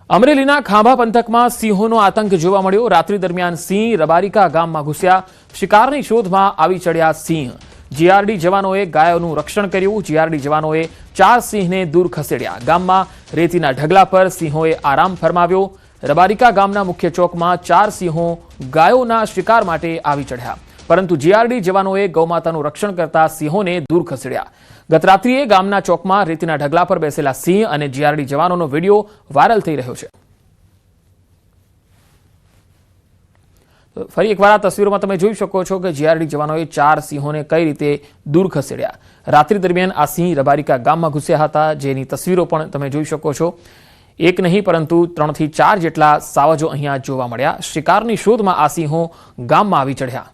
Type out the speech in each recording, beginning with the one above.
અમરેલીના ખાંભા પંથકમાં સિંહોનો આતંક જોવા મળ્યો। રાત્રિ દરમિયાન સિંહ રબારિકા ગામમાં ઘૂસ્યા। શિકારની શોધમાં આવી ચડ્યા સિંહ। જીઆરડી જવાનોએ ગાયોનું રક્ષણ કર્યું। જીઆરડી જવાનોએ 4 સિંહને દૂર ખસેડ્યા। ગામમાં રેતીના ઢગલા પર સિંહોએ આરામ ફરમાવ્યો। રબારિકા ગામના મુખ્ય ચોકમાં 4 સિંહો ગાયોના શિકાર માટે આવી ચઢ્યા, પરંતુ જીઆરડી જવાનોએ ગૌમાતાનું રક્ષણ કરતા સિંહોને દૂર ખસેડ્યા। ગત રાત્રિએ ગામના ચોકમાં રેતીના ઢગલા પર બેસેલા સિંહ અને જીઆરડી જવાનોનો વિડીયો વાયરલ થઈ રહ્યો છે। ફરી એકવાર આ તસવીરોમાં તમે જોઈ શકો છો કે જીઆરડી જવાનોએ 4 સિંહોને કઈ રીતે દૂર ખસેડ્યા। રાત્રિ દરમિયાન આ સિંહ રબારિકા ગામમાં ઘૂસ્યા હતા, જેની તસવીરો પણ તમે જોઈ શકો છો। એક નહીં પરંતુ 3 થી 4 જેટલા સાવજો અહીંયા જોવા મળ્યા। શિકારની શોધમાં આ સિંહો ગામમાં આવી ચઢ્યા।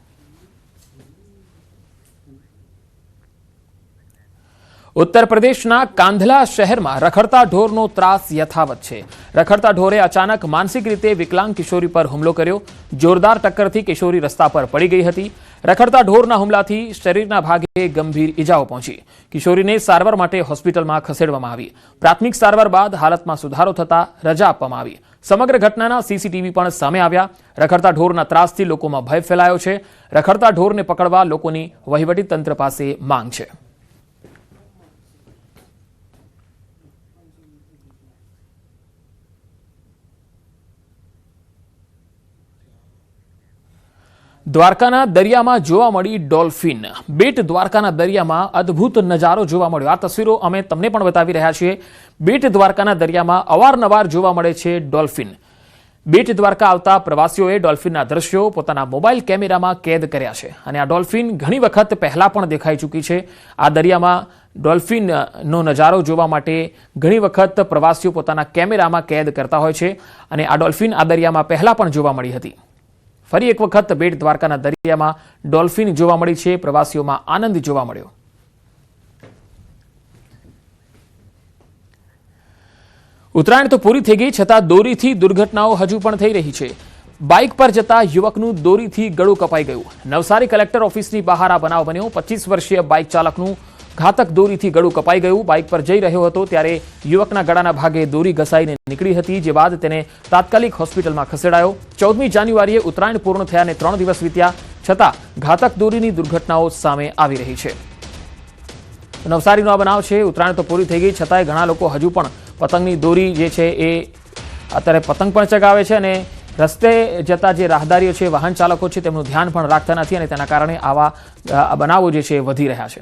उत्तर प्रदेशना कांधला शहर में रखड़ता ढोरनो त्रास यथावत है। रखड़ता ढोरे अचानक मानसिक रीते विकलांग किशोरी पर हुमलो कर्यो। जोरदार टक्करथी किशोरी रस्ता पर पड़ी गई हती। रखड़ता ढोરના હુમલાથી શરીરના ભાગે ગંભીર ઈજાઓ પહોંચી। કિશોરીને સારવાર માટે હોસ્પિટલમાં ખસેડવામાં આવી। પ્રાથમિક સારવાર બાદ હાલતમાં સુધારો થતા રજા આપવામાં આવી। સમગ્ર ઘટનાના સીસીટીવી પણ સામે આવ્યા। રખડતા ઢોરના ત્રાસથી લોકોમાં ભય ફેલાયો છે। રખડતા ઢોરને પકડવા લોકોની વહીવટી તંત્ર પાસે માંગ છે। દ્વારકાના દરિયામાં જોવા મળી ડોલ્ફિન। બેટ દ્વારકાના દરિયામાં અદ્ભુત નજારો જોવા મળ્યો। આ તસવીરો અમે તમને પણ બતાવી રહ્યા છીએ। બેટ દ્વારકાના દરિયામાં અવારનવાર જોવા મળે છે ડોલ્ફિન। બેટ દ્વારકા આવતા પ્રવાસીઓએ ડોલ્ફિનના દ્રશ્યો પોતાના મોબાઈલ કેમેરામાં કેદ કર્યા છે અને આ ડોલ્ફિન ઘણી વખત પહેલા પણ દેખાઈ ચૂકી છે। આ દરિયામાં ડોલ્ફિનનો નજારો જોવા માટે ઘણી વખત પ્રવાસીઓ પોતાના કેમેરામાં કેદ કરતા હોય છે અને આ ડોલ્ફિન આ દરિયામાં પહેલા પણ જોવા મળી હતી। ફરી એક વખત બેટ દ્વારકાના દરિયામાં ડોલ્ફિન જોવા મળી છે। પ્રવાસીઓમાં આનંદ જોવા મળ્યો। ઉત્તરાયણ તો પૂરી થઈ ગઈ, છતાં દોરીથી દુર્ઘટનાઓ હજુ પણ થઈ રહી છે। બાઇક પર જતા યુવકનું દોરીથી ગળું કપાઈ ગયું। નવસારી કલેક્ટર ઓફિસની બહાર આ બનાવ બન્યો। 25 વર્ષીય બાઇક ચાલકનું ઘાતક દોરીથી ગળું કપાઈ ગયું। બાઇક પર જઈ રહ્યો હતો ત્યારે યુવકના ગળાના ભાગે દોરી ઘસાઈને નીકળી હતી, જે બાદ તેને તાત્કાલિક હોસ્પિટલમાં ખસેડાયો। 14મી જાન્યુઆરીએ ઉત્તરાયણ પૂર્ણ થયાને 3 દિવસ વીત્યા, છતાં ઘાતક દોરીની દુર્ઘટનાઓ સામે આવી રહી છે। નવસારીનો આ બનાવ છે। ઉત્તરાયણ તો પૂરી થઈ ગઈ, છતાંય ઘણા લોકો હજુ પણ પતંગની દોરી જે છે એ અત્યારે પતંગ પણ ચગાવે છે અને રસ્તે જતા જે રાહદારીઓ છે, વાહન ચાલકો છે, તેમનું ધ્યાન પણ રાખતા નથી અને તેના કારણે આવા બનાવો જે છે એ વધી રહ્યા છે।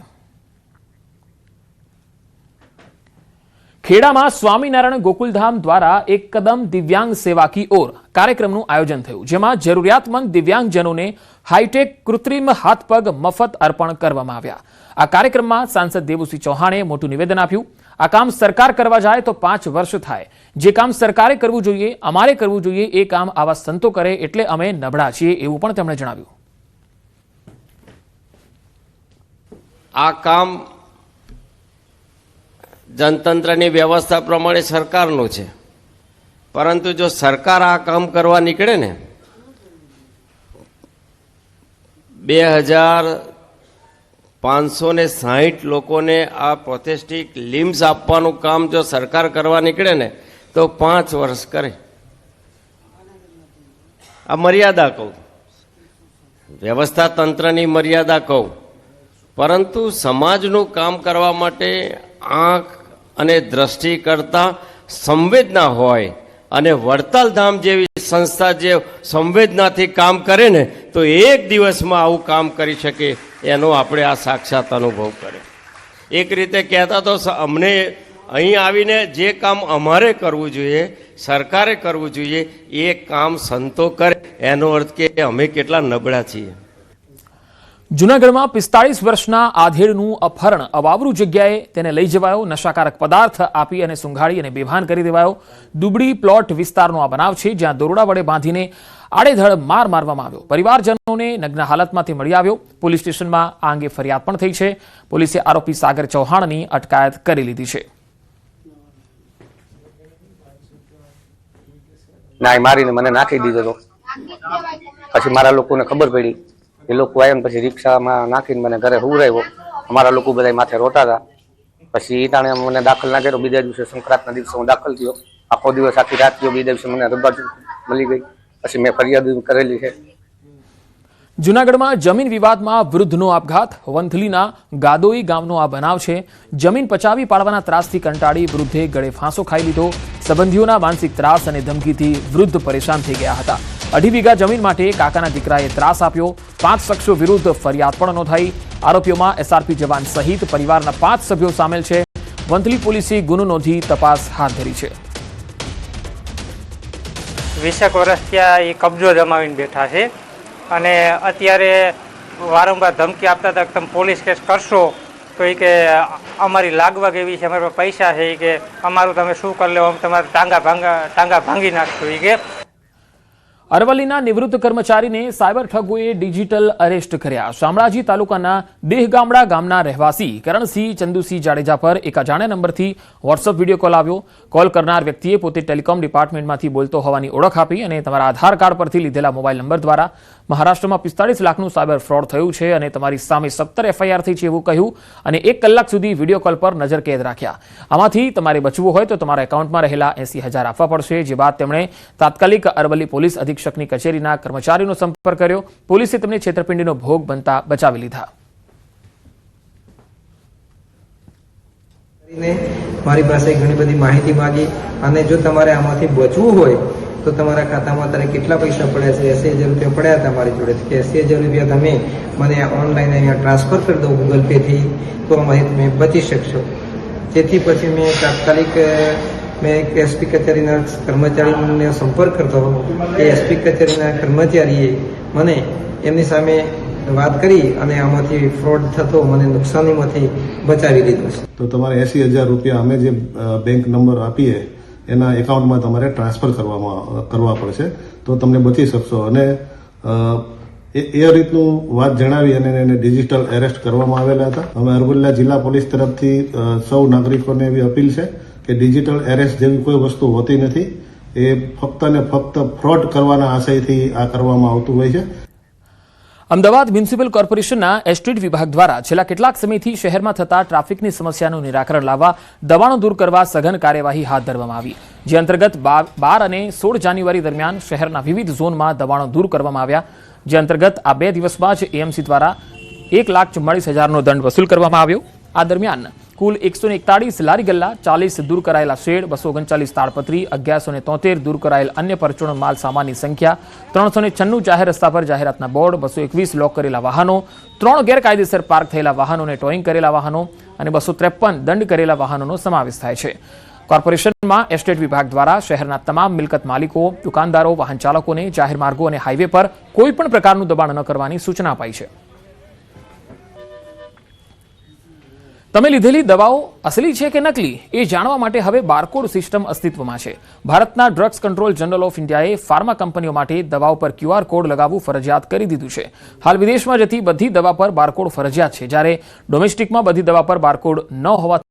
ખેડામાં સ્વામિનારાયણ ગોકુલધામ દ્વારા એક કદમ દિવ્યાંગ સેવા કી ઓર કાર્યક્રમનું આયોજન થયું, જેમાં જરૂરિયાતમંદ દિવ્યાંગજનોને હાઈટેક કૃત્રિમ હાથ પગ મફત અર્પણ કરવામાં આવ્યા। આ કાર્યક્રમમાં સાંસદ દેવુસિંહ ચૌહાણે મોટું નિવેદન આપ્યું। આ કામ સરકાર કરવા જાય તો 5 વર્ષ થાય। જે કામ સરકારે કરવું જોઈએ, અમારે કરવું જોઈએ, એ કામ આવા સંતો કરે એટલે અમે નબળા છીએ, એવું પણ તેમણે જણાવ્યું। આ કામ जनतंत्रनी व्यवस्था प्रमाणे सरकारનું છે, પરંતુ જો સરકાર આ કામ કરવા નીકળે ને 2560 લોકોને આ પ્રોથેસ્ટિક લિમ્સ આપવાનું કામ જો સરકાર કરવા નીકળે ને તો 5 વર્ષ કરે। આ મર્યાદા કહું, વ્યવસ્થા તંત્રની મર્યાદા કહું, પરંતુ સમાજનું કામ કરવા માટે આંખ અને દ્રષ્ટિ કરતા સંવેદના હોય અને વડતાલ ધામ જેવી સંસ્થા જે સંવેદનાથી કામ કરે ને તો એક દિવસમાં આવું કામ કરી શકે, એનો આપણે આ સાક્ષાત અનુભવ કરે। એક રીતે કહેતા તો અમને અહીં આવીને જે કામ અમારે કરવું જોઈએ, સરકારે કરવું જોઈએ, એ કામ સંતો કરે, એનો અર્થ કે અમે કેટલા નબળા છીએ। જૂનાગઢમાં 45 વર્ષના આધેડનું અપહરણ અવાવરૂ જગ્યાએ તેને લઈ જવાયો। નશાકારક પદાર્થ આપી અને સૂંઘાડી અને બેભાન કરી દેવાયો। દુબડી પ્લોટ વિસ્તારનો આ બનાવ છે, જ્યાં દોરડા વડે બાંધીને આડેધડ માર મારવામાં આવ્યો। પરિવારજનોને નગ્ન હાલતમાંથી મળી આવ્યો। પોલીસ સ્ટેશનમાં આ અંગે ફરિયાદ પણ થઈ છે। પોલીસે આરોપી સાગર ચૌહાણની અટકાયત કરી લીધી છે। ના મારીને મને નાખી દીધો હતો, પછી મારા લોકોને ખબર પડી, એ લોકો આવ્યા પછી રિક્ષામાં નાખીને મને ઘરે હુવરાવ્યો। અમારા લોકો બધા માથે રોતા હતા। પછી ઈ તાણે મને દાખલ ના કર્યો। બીજા દિવસે સંક્રાંતના દિવસે હું દાખલ થયો। આખો દિવસ આખી રાત ગયો, 2 દિવસે મને રબર મળી ગઈ, પછી મેં ફરિયાદ કરેલી છે. જૂનાગઢમાં જમીન વિવાદમાં વૃદ્ધનો આપઘાત. વંથલીના ગાદોઈ ગામનો આ બનાવ છે. જમીન પચાવી પાડવાના ત્રાસથી કંટાળી વૃદ્ધે ગળે ફાંસો ખાઈ લીધો. સંબંધીઓના માનસિક ત્રાસ અને ધમકીથી વૃદ્ધ પરેશાન થઈ ગયા હતા. 2.5 વીઘા જમીન માટે કાકાના દીકરાએ ત્રાસ આપ્યો. 5 શખ્સો વિરુદ્ધ ફરિયાદ પણ નોંધાઈ. આરોપીઓમાં એસઆરપી જવાન સહિત પરિવારના 5 સભ્યો સામેલ છે. વંથલી પોલીસે ગુનો નોંધી તપાસ હાથ ધરી છે. 20 વર્ષ ત્યાં એ કબજો જમાવીને બેઠા છે અને અત્યારે વારંવાર ધમકી આપતા હતા કે તમે પોલીસ કેસ કરશો તો એ કે અમારી લાગવગ એવી છે, અમારા પાસે પૈસા છે, એ કે અમારું તમે શું કરી લો, અમે તમારા ટાંગા ભાંગી નાખશો. એ કે અરવલ્લીના નિવૃત્ત કર્મચારીને સાયબર ઠગોએ ડિજિટલ અરેસ્ટ કર્યા. શામળાજી તાલુકાના દેહગામડા ગામના રહેવાસી કરણસિંહ ચંદુસિંહ જાડેજા પર એક અજાણ્યા નંબરથી વોટ્સઅપ વિડીયો કોલ આવ્યો. કોલ કરનાર વ્યક્તિએ પોતે ટેલિકોમ ડિપાર્ટમેન્ટમાંથી બોલતો હોવાની ઓળખ આપી અને તમારા આધાર કાર્ડ પરથી લીધેલા મોબાઈલ નંબર દ્વારા મહારાષ્ટ્રમાં 45 લાખનું સાયબર ફ્રોડ થયું છે અને તમારી સામે 17 FIR થઈ છે એવું કહ્યું અને 1 કલાક સુધી વિડીયો કોલ પર નજર કેદ રાખ્યા. આમાંથી તમારે બચવું હોય તો તમારા એકાઉન્ટમાં રહેલા 80,000 આપવા પડશે. જે બાદ તેમણે તાત્કાલિક અરવલ્લી પોલીસ અધિક્ષકની કચેરીના કર્મચારીનો સંપર્ક કર્યો. પોલીસે તેમને છેતરપિંડીનો ભોગ બનતા બચાવી લીધા. મારી પાસે ઘણી બધી માહિતી માંગી અને જો તમારે આમાંથી બચવું હોય તો તમારા ખાતામાં તારે કેટલા પૈસા પડ્યા છે, 80,000 રૂપિયા પડ્યા હતા મારી જોડે, કે 80,000 રૂપિયા તમે મને ઓનલાઈન અહીંયા ટ્રાન્સફર કરી દો ગૂગલ પેથી તો આમાંથી તમે બચી શકશો. જેથી પછી મેં તાત્કાલિક મેં એસપી કચેરીના કર્મચારીને સંપર્ક કરતો એ એસપી કચેરીના કર્મચારીએ મને એમની સામે વાત કરી અને આમાંથી ફ્રોડ થતો મને નુકસાનીમાંથી બચાવી લીધો છે. તો તમારે 80,000 રૂપિયા અમે જે બેંક નંબર આપીએ એના એકાઉન્ટમાં તમારે ટ્રાન્સફર કરવા પડશે તો તમને બચી શકશો. અને એ રીતનું વાત જણાવી અને એને ડિજિટલ એરેસ્ટ કરવામાં આવેલા હતા. અમે અરવલ્લી જિલ્લા પોલીસ તરફથી સૌ નાગરિકોને એવી અપીલ છે કે ડિજિટલ એરેસ્ટ જેવી કોઈ વસ્તુ હોતી નથી. એ ફક્ત ને ફક્ત ફ્રોડ કરવાના આશયથી આ કરવામાં આવતું હોય છે. અમદાવાદ મ્યુનિસિપલ કોર્પોરેશનના એસ્ટેટ વિભાગ દ્વારા છેલ્લા કેટલાક સમયથી શહેરમાં થતા ટ્રાફિકની સમસ્યાનું નિરાકરણ લાવવા દબાણો દૂર કરવા સઘન કાર્યવાહી હાથ ધરવામાં આવી. જે અંતર્ગત 12 અને 16 જાન્યુઆરી દરમિયાન શહેરના વિવિધ ઝોનમાં દબાણો દૂર કરવામાં આવ્યા. જે અંતર્ગત આ 2 દિવસમાં જ એએમસી દ્વારા 1,44,000નો દંડ વસૂલ કરવામાં આવ્યો. આ દરમિયાન કુલ 141 લારી ગલ્લા, 40 દૂર કરાયેલા શેડ, 239 તાડપત્રી, 1173 દૂર કરાયેલ અન્ય પરચુરણ માલ સામાનની સંખ્યા, 396 જાહેર રસ્તા પર જાહેરાતના બોર્ડ, 221 લોક કરેલા વાહનો, 3 ગેરકાયદેસર પાર્ક થયેલા વાહનોને ટોઈંગ કરેલા વાહનો અને 253 દંડ કરેલા વાહનોનો સમાવેશ થાય છે. કોર્પોરેશનમાં એસ્ટેટ વિભાગ દ્વારા શહેરના તમામ મિલકત માલિકો, દુકાનદારો, વાહન ચાલકોને જાહેર માર્ગો અને હાઈવે પર કોઈપણ પ્રકારનું દબાણ ન કરવાની સૂચના અપાઈ છે. તમે લીધેલી દવાઓ અસલી છે કે નકલી એ જાણવા માટે હવે બારકોડ સિસ્ટમ અસ્તિત્વમાં છે. ભારતના ડ્રગ્સ કંટ્રોલ જનરલ ઓફ ઇન્ડિયાએ ફાર્મા કંપનીઓ માટે દવાઓ પર QR કોડ લગાવવું ફરજિયાત કરી દીધું છે. હાલ વિદેશમાં જતી બધી દવા પર બારકોડ ફરજિયાત છે, જ્યારે ડોમેસ્ટિકમાં બધી દવા પર બારકોડ ન હોવા